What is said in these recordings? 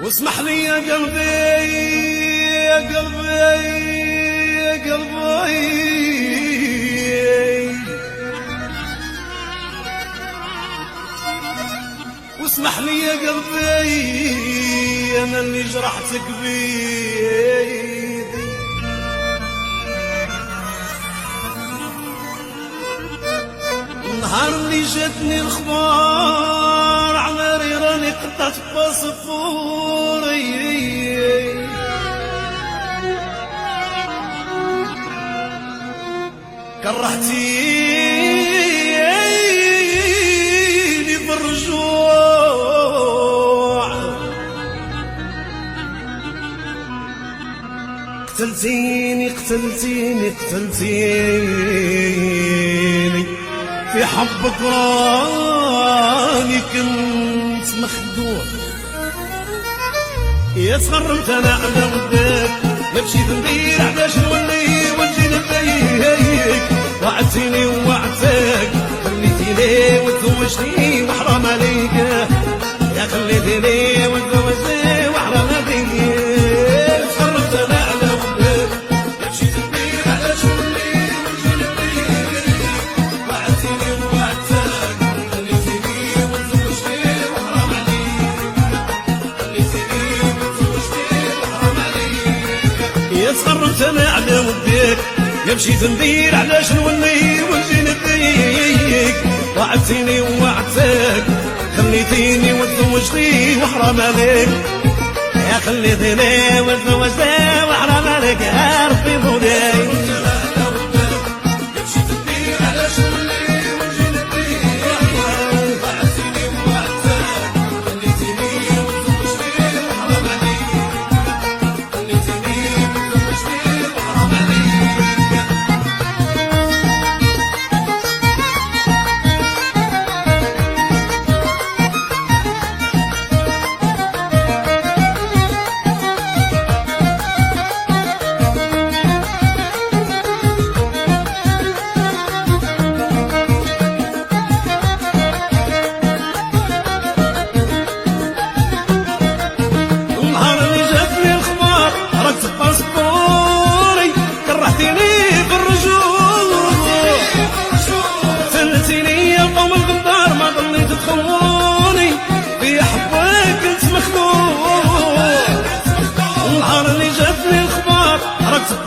واسمح لي يا قلبي يا قلبي يا قلبي، واسمح لي يا قلبي انا اللي جرحتك بيدي. النهار اللي جاتني الخبار على ريراني قطعت باسبوري، كرهتيني بالرجوع، قتلتيني قتلتيني قتلتيني في حبك، راني كنت مخدوع. يا تغرمت انا على ودك، ما مشيت ندير علاش نولي ونجي نبيك. وعدتيني ووعدتك، خليتيني وتزوجتني وحرام عليك، يا خليتيني وتزوجتني وحرام عليك. تغرمت انا على ودك، ما مشيت ندير علاش نولي ونجي نبيك. وعدتيني ووعدتك، خليتيني وتزوجتني وحرام عليك، خليتيني وتزوجتني وحرام عليك. يا تغرمت انا على ودك، يا مشيت ندير علاش نولي ونجي نبيك. وعدتيني ووعدتك، خليتيني وتزوجتي وحرام عليك، يا خليتيني وتزوجتي وحرام عليك. يا ربي مولاي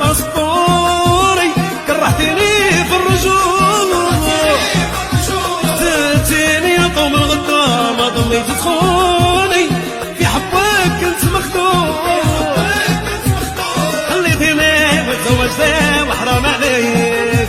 باسبوري، كرهتيني في الرجوع. قتلتيني يا قوم الغدار، ما ضليت تخوني في حبك كنت مخدوع. خليتيني وتزوجتي وحرام عليك.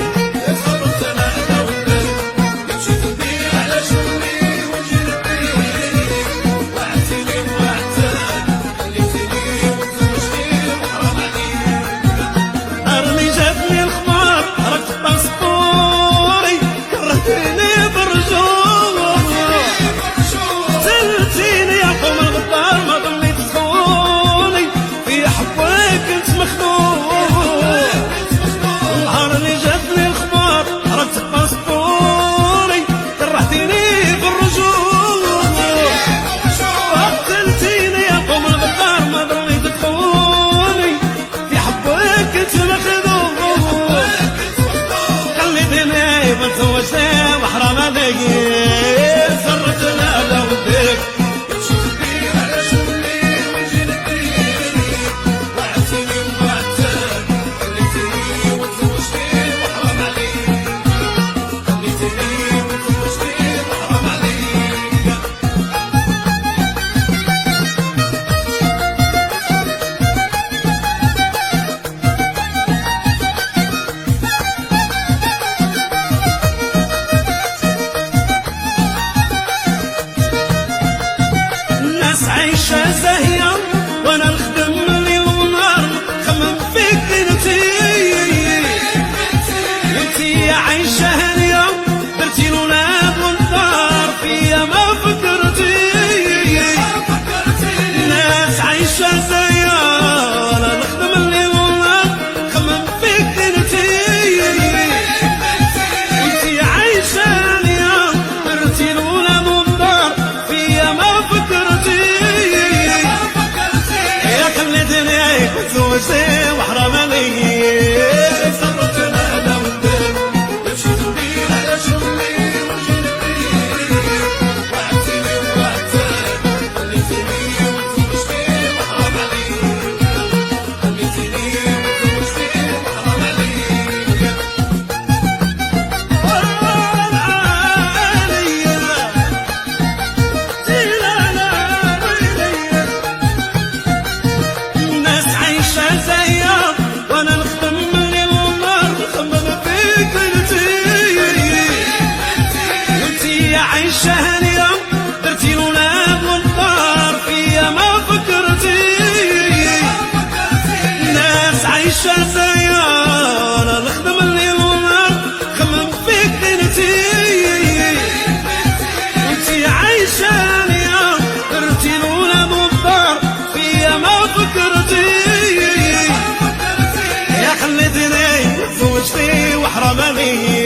عليه